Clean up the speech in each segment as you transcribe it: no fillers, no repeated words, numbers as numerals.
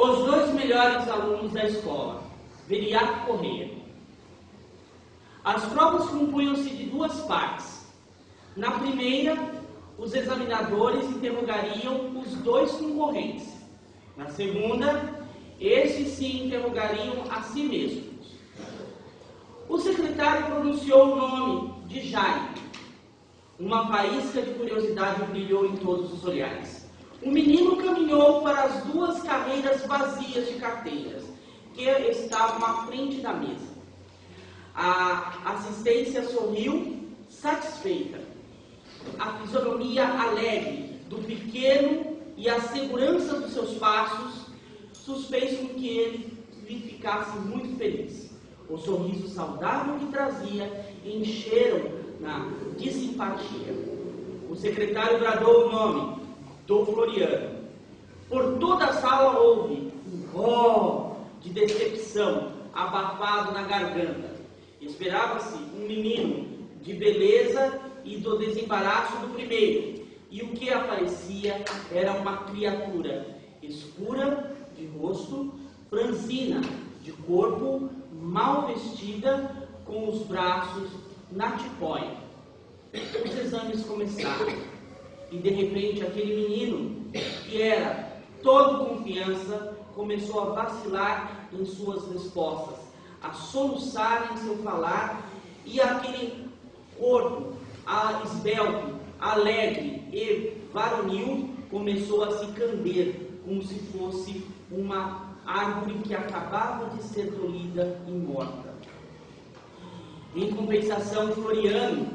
Os dois melhores alunos da escola, Viriato Correia. As provas compunham-se de duas partes. Na primeira, os examinadores interrogariam os dois concorrentes. Na segunda, estes se interrogariam a si mesmos. O secretário pronunciou o nome de Jaime. Uma faísca de curiosidade brilhou em todos os olhares. O menino caminhou para as duas carreiras vazias de carteiras, que estavam à frente da mesa. A assistência sorriu, satisfeita. A fisionomia alegre do pequeno e a segurança dos seus passos fez com que ele ficasse muito feliz. O sorriso saudável que trazia encheram-na de simpatia. O secretário bradou o nome do Floriano. Por toda a sala houve um ó de decepção abafado na garganta. Esperava-se um menino de beleza e do desembaraço do primeiro, e o que aparecia era uma criatura escura de rosto, franzina de corpo, mal vestida, com os braços na tipóia. Os exames começaram. E de repente aquele menino, que era todo confiança, começou a vacilar em suas respostas, a soluçar em seu falar, e aquele corpo esbelto, alegre e varonil começou a se camber, como se fosse uma árvore que acabava de ser tolhida e morta. Em compensação, Floriano,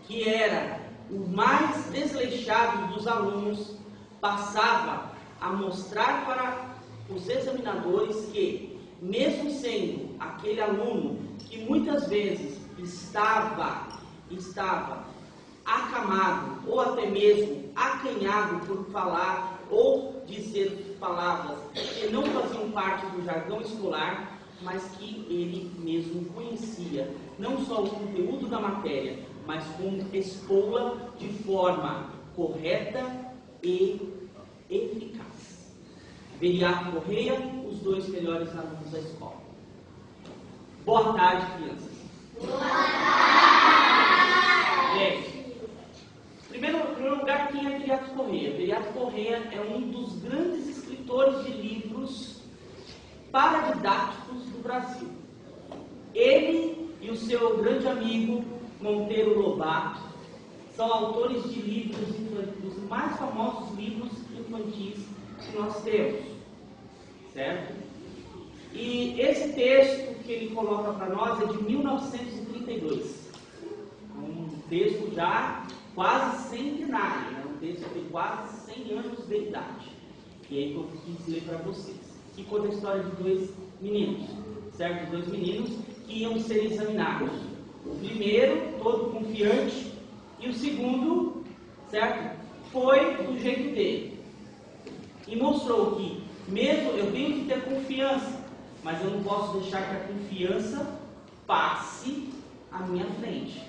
que era o mais desleixado dos alunos, passava a mostrar para os examinadores que, mesmo sendo aquele aluno que muitas vezes estava acamado ou até mesmo acanhado por falar ou dizer palavras que não faziam parte do jargão escolar, mas que ele mesmo conhecia não só o conteúdo da matéria, mas como expô-la de forma correta e eficaz. Viriato Correia, os dois melhores alunos da escola. Boa tarde, crianças. Boa tarde! Gente, em primeiro lugar, quem é Viriato Correia? Viriato Correia é um dos grandes escritores de livros paradidáticos do Brasil. Ele e o seu grande amigo Monteiro Lobato são autores de livros infantis, dos mais famosos livros infantis que nós temos, certo? E esse texto que ele coloca para nós é de 1932, um texto já quase centenário, né? Um texto de quase 100 anos de idade, e aí que eu quis ler para vocês, que conta a história de dois meninos, certo? Dois meninos que iam ser examinados. O primeiro, todo confiante, e o segundo, certo? Foi do jeito dele. E mostrou que, mesmo eu tenho que ter confiança, mas eu não posso deixar que a confiança passe à minha frente,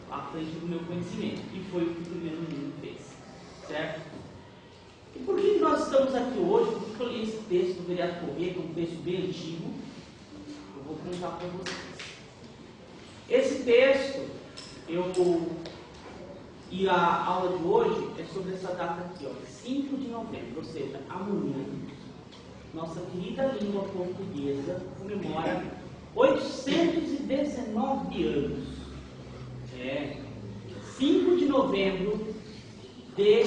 à frente do meu conhecimento. E foi o que o primeiro menino fez, certo? E por que nós estamos aqui hoje? Por que eu li esse texto do Viriato Correia, que é um texto bem antigo? Eu vou contar para vocês. Esse texto, e a aula de hoje é sobre essa data aqui, ó, 5 de novembro, ou seja, amanhã, nossa querida língua portuguesa comemora 819 anos. 5 de novembro de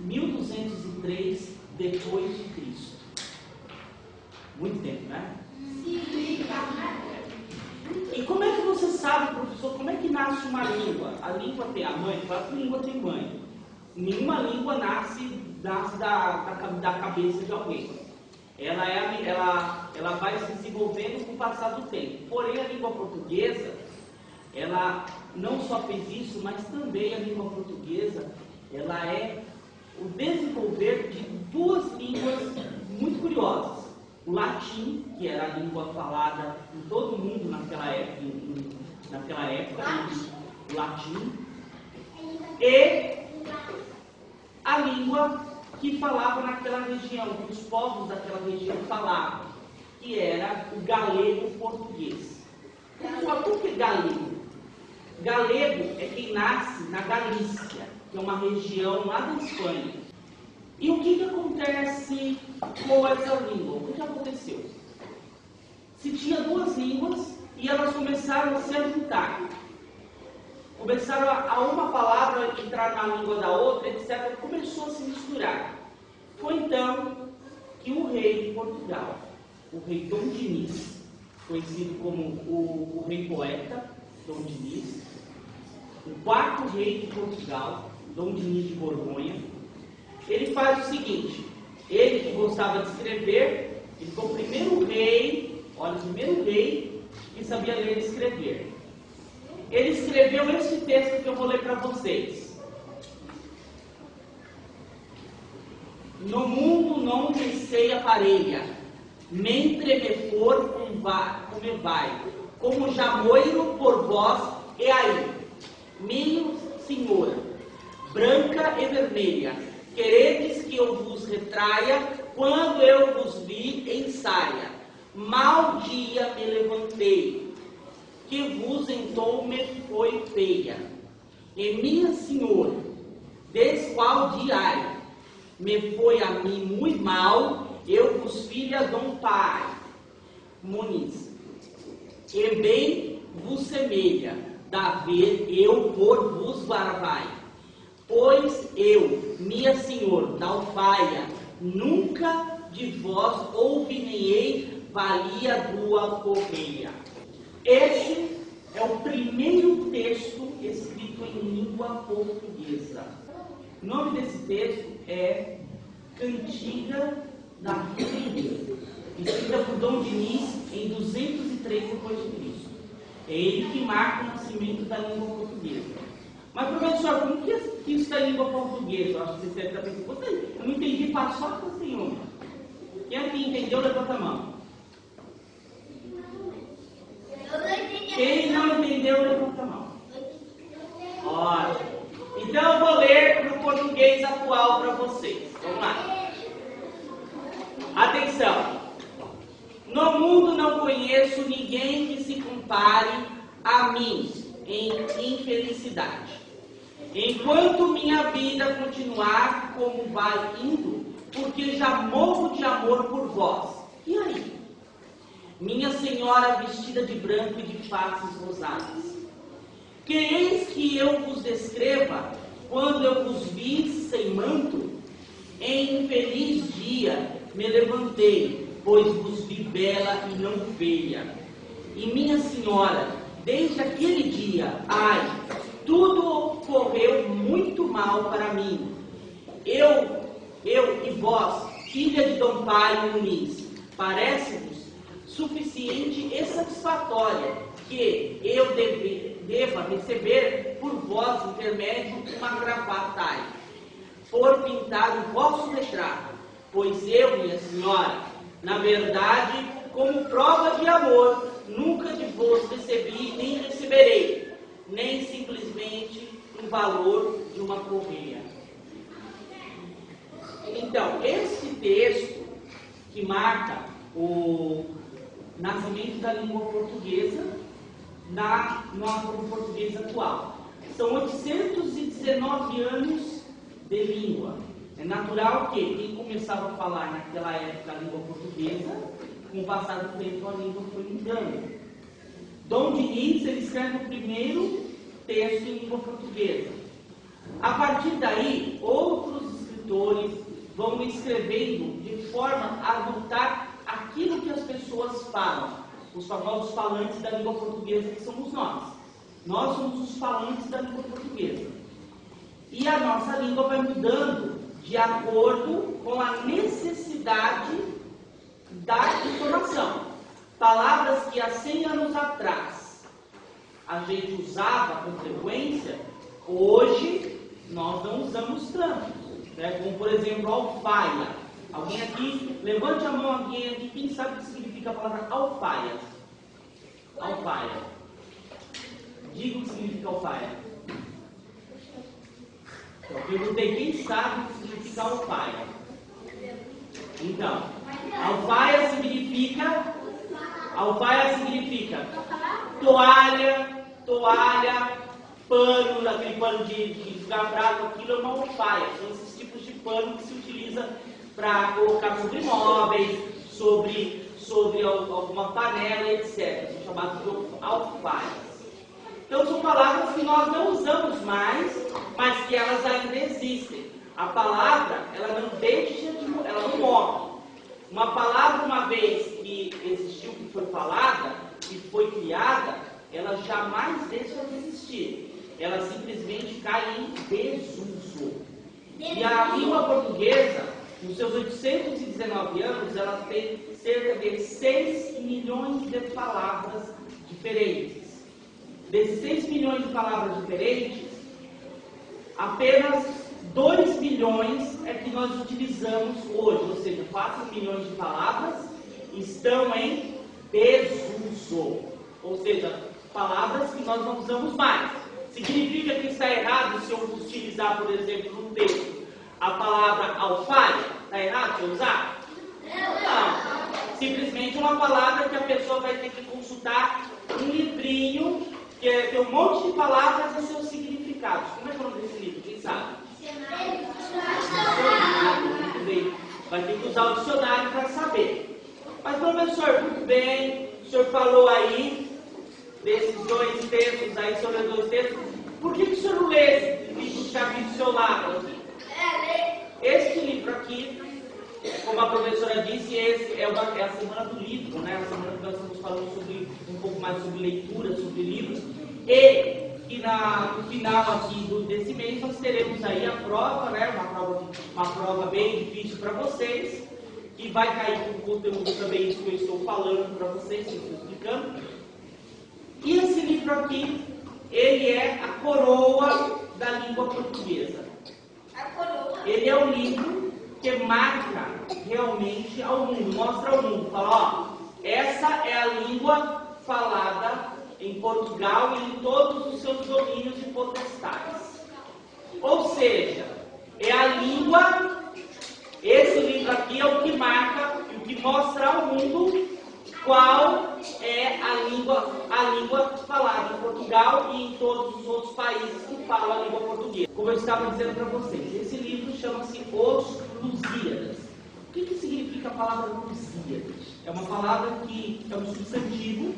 1203 depois de Cristo. Muito tempo, né? E como é que você sabe, professor, como é que nasce uma língua? A língua tem a mãe? Claro que a língua tem mãe. Nenhuma língua nasce da cabeça de alguém. Ela vai se desenvolvendo com o passar do tempo. Porém, a língua portuguesa, ela não só fez isso, mas também a língua portuguesa, ela é o desenvolver de duas línguas muito curiosas. O latim, que era a língua falada em todo o mundo naquela época, o latim, e a língua que falava naquela região, que os povos daquela região falavam, que era o galego português. Pessoal, por que galego? Galego é quem nasce na Galícia, que é uma região lá da Espanha. E o que acontece com essa língua? O que aconteceu? Se tinha duas línguas e elas começaram a se juntar. Começaram a uma palavra entrar na língua da outra, etc. Começou a se misturar. Foi então que o rei de Portugal, o rei Dom Dinis, conhecido como o rei poeta, Dom Dinis, o quarto rei de Portugal, Dom Dinis de Borgonha, ele faz o seguinte: ele que gostava de escrever, ele foi o primeiro rei, olha, o primeiro rei que sabia ler e escrever. Ele escreveu este texto que eu vou ler para vocês. No mundo não me sei a parelha, mentre me for como vai, como jamoiro por vós e aí, minha senhora, branca e vermelha, queredes que eu vos retraia, quando eu vos vi em saia, mal dia me levantei, que vos então me foi feia, e minha senhora, des qual dia me foi a mim muito mal, eu vos filha Dom Pai Muniz, e bem vos semelha, da ver eu por vos barbai, pois eu, minha senhor, da alfaia, nunca de vós ouvi nem ei valia dua correia. Este é o primeiro texto escrito em língua portuguesa. O nome desse texto é Cantiga da Vida, escrita por Dom Dinis em 203 d.C. É ele que marca o nascimento da língua portuguesa. Mas, professor, como que isso está em língua portuguesa? Eu acho que você deve estar pensando, eu não entendi paçoca nenhuma. Quem aqui entendeu, levanta a mão. Quem não entendeu, levanta a mão. Ótimo. Então eu vou ler no português atual para vocês. Vamos lá. Atenção. No mundo não conheço ninguém que se compare a mim em infelicidade. Enquanto minha vida continuar como vai indo, porque já morro de amor por vós. E aí? Minha senhora vestida de branco e de faces rosadas. Quereis que eu vos descreva quando eu vos vi sem manto? Em infeliz dia me levantei, pois vos vi bela e não feia. E minha senhora, desde aquele dia, ai, tudo ocorreu muito mal para mim. Eu e vós, filha de Dom Pai Muniz, parece-vos suficiente e satisfatória que eu deva receber por vosso intermédio uma gravatai, por pintar o vosso retrato, pois eu, minha senhora, na verdade, como prova de amor, nunca de vos recebi nem receberei, nem simplesmente o valor de uma correia. Então, esse texto que marca o nascimento da língua portuguesa no português atual. São 819 anos de língua. É natural que quem começava a falar naquela época a língua portuguesa, com o passar do tempo a língua foi mudando. Dom Dinis, ele escreve o primeiro texto em língua portuguesa. A partir daí, outros escritores vão escrevendo de forma a adotar aquilo que as pessoas falam, os famosos falantes da língua portuguesa, que somos nós. Nós somos os falantes da língua portuguesa. E a nossa língua vai mudando de acordo com a necessidade da informação. Palavras que há 100 anos atrás a gente usava com frequência, hoje nós não usamos tanto. Né? Como, por exemplo, alfaia. Alguém aqui, levante a mão, alguém aqui, quem sabe o que significa a palavra alfaia? Alfaia. Diga o que significa alfaia. Então, eu perguntei quem sabe o que significa significa alfaia? Então, alfaia significa toalha, pano, aquele pano de jogar prato, aquilo é uma alfaia. São esses tipos de pano que se utiliza para colocar sobre móveis, sobre alguma panela, etc. São chamados de alfaias. Então são palavras que nós não usamos mais, mas que elas ainda existem. A palavra, ela não morre. Uma palavra, uma vez que existiu, que foi falada, que foi criada, ela jamais deixa de existir. Ela simplesmente cai em desuso. E a língua portuguesa, nos seus 819 anos, ela tem cerca de 6 milhões de palavras diferentes. Desses 6 milhões de palavras diferentes, apenas 2 milhões é que nós utilizamos hoje, ou seja, 4 milhões de palavras estão em desuso, ou seja, palavras que nós não usamos mais. Significa que está errado se eu utilizar, por exemplo, no texto, a palavra alfaia? Está errado se eu usar? Não. Simplesmente uma palavra que a pessoa vai ter que consultar um livrinho que tem um monte de palavras e seus significados. Como é que é o nome desse livro? Quem sabe? Muito bem. Vai ter que usar o dicionário para saber. Mas, professor, muito bem, o senhor falou aí desses 2 textos aí, sobre os 2 textos. Por que o senhor não lê esse livro que está aqui do seu lado? Aqui? Este livro aqui, como a professora disse, é a semana do livro, né? A semana que nós estamos falando sobre um pouco mais sobre leitura, sobre livros. E que no final aqui desse mês nós teremos aí a prova, né? Uma prova bem difícil para vocês, que vai cair com conteúdo também isso que eu estou falando para vocês, que eu estou explicando. E esse livro aqui, ele é a coroa da língua portuguesa. Ele é o livro que marca realmente ao mundo, mostra ao mundo, fala, ó, essa é a língua falada em Portugal e em todos os seus domínios e potestades. Ou seja, é a língua, esse livro aqui é o que marca e o que mostra ao mundo qual é a língua falada em Portugal e em todos os outros países que falam a língua portuguesa. Como eu estava dizendo para vocês, esse livro chama-se Os Lusíadas. O que significa a palavra Lusíadas? É uma palavra que é um substantivo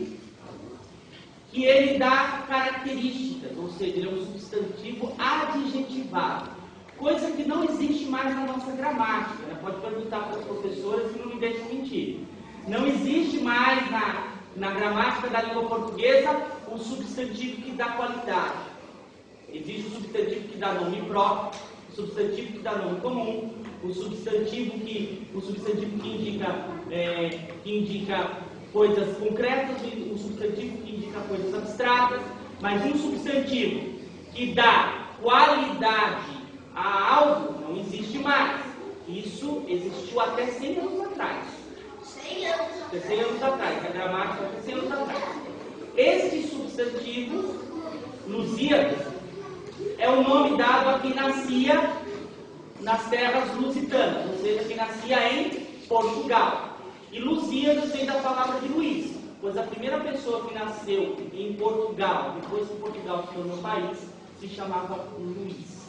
que ele dá características, ou seja, ele é um substantivo adjetivado, coisa que não existe mais na nossa gramática, né? Pode perguntar para as professoras e não me deixem mentir. Não existe mais na gramática da língua portuguesa um substantivo que dá qualidade. Existe o substantivo que dá nome próprio, o substantivo que dá nome comum, o substantivo que indica coisas concretas, o substantivo que indica coisas abstratas, mas um substantivo que dá qualidade a algo não existe mais. Isso existiu até 100 anos atrás. 100 anos atrás, a gramática até 100 anos atrás. Este substantivo, Lusíadas, é o nome dado a quem nascia nas terras lusitanas, ou seja, quem nascia em Portugal. E Lusíadas vem da palavra de Luís, pois a primeira pessoa que nasceu em Portugal, depois que Portugal se tornou país, se chamava Luís.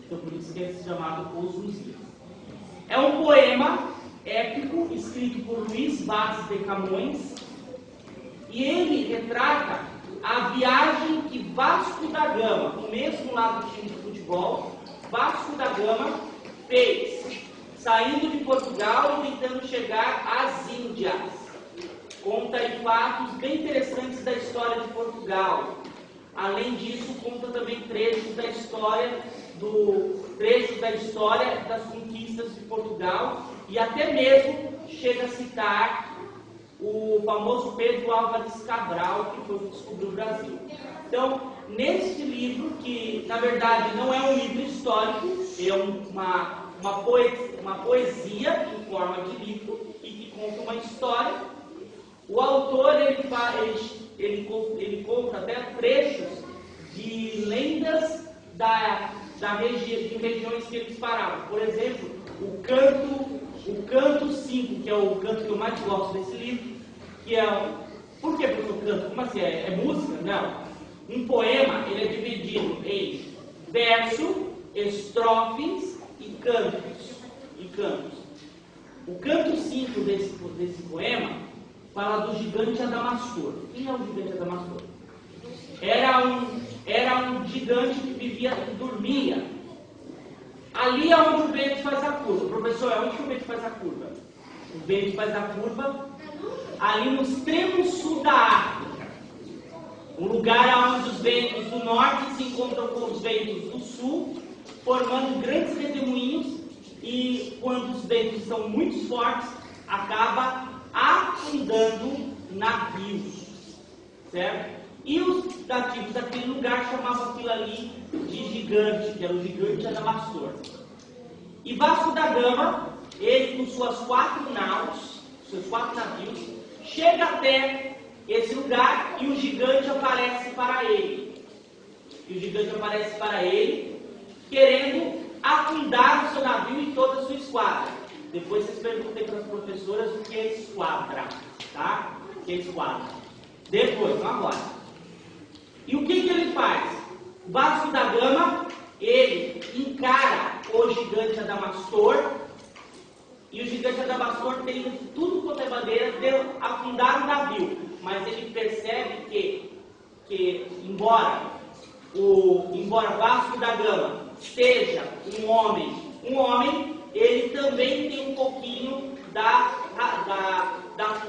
Então por isso que é chamado Os Lusíadas. É um poema épico escrito por Luís Vaz de Camões, e ele retrata a viagem que Vasco da Gama, no mesmo lado do time de futebol, Vasco da Gama fez, saindo de Portugal e tentando chegar às Índias. Conta aí fatos bem interessantes da história de Portugal. Além disso, conta também trechos da história das conquistas de Portugal, e até mesmo chega a citar o famoso Pedro Álvares Cabral, que foi o que descobriu o Brasil. Então, neste livro, que na verdade não é um livro histórico, é uma poesia em forma de livro e que conta uma história, o autor ele conta até trechos de lendas de regiões que eles paravam. Por exemplo, o canto 5, que é o canto que eu mais gosto desse livro, que é... Por que eu canto? Como assim? É música? Não. Um poema, ele é dividido em verso, estrofes e cantos. O canto 5 desse poema fala do gigante Adamastor. Quem é o gigante Adamastor? Era um gigante que vivia, que dormia. Ali é onde o vento faz a curva. Professor, é onde que o vento faz a curva? O vento faz a curva ali no extremo sul da África. Um lugar onde os ventos do norte se encontram com os ventos do sul, formando grandes redemoinhos, e quando os ventos são muito fortes, acaba afundando navios. Certo? E os nativos daquele lugar chamavam aquilo ali de gigante, que era o gigante Adamastor. E Vasco da Gama, ele com suas 4 naus, seus 4 navios, chega até esse lugar e o gigante aparece para ele. Querendo afundar o seu navio e toda a sua esquadra. Depois vocês perguntem para as professoras o que é esquadra, tá? O que é esquadra. Depois, não agora. E o que ele faz? O Vasco da Gama, ele encara o gigante Adamastor, e o gigante Adamastor tem tudo quanto é bandeira de afundar o navio, mas ele percebe que embora Vasco da Gama seja um homem, ele também tem um pouquinho da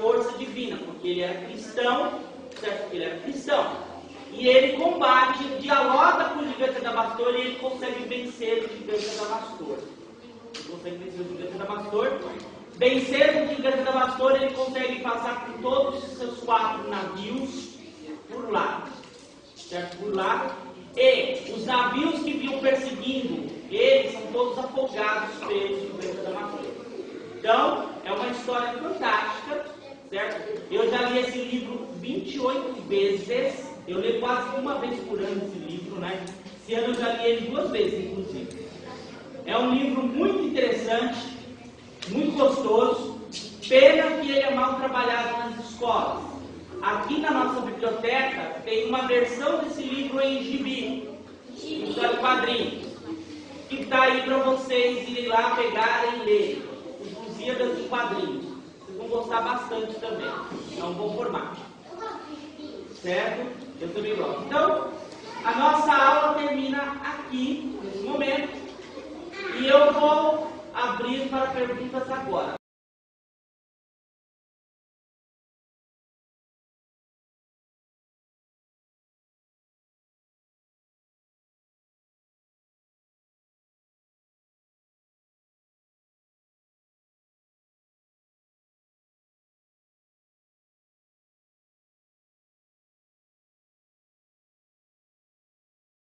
força divina, porque ele era cristão, certo? Ele era cristão. E ele combate, dialoga com o gigante Adamastor e ele consegue vencer o gigante Adamastor. Vencer o gigante Adamastor, ele consegue passar por todos os seus 4 navios por lá. Certo? Por lá. E os navios que vinham perseguindo eles são todos afogados pelo gigante Adamastor. Então, é uma história fantástica, certo? Eu já li esse livro 28 vezes. Eu leio quase uma vez por ano esse livro, né? Esse ano eu já li ele 2 vezes, inclusive. É um livro muito interessante, muito gostoso. Pena que ele é mal trabalhado nas escolas. Aqui na nossa biblioteca tem uma versão desse livro em gibi, história de quadrinhos, que está aí para vocês irem lá pegarem e lerem. Os Lusíadas em quadrinhos. Vocês vão gostar bastante também. É um bom formato. Certo? Eu também gosto. Então, a nossa aula termina aqui, nesse momento, e eu vou abrir para perguntas agora.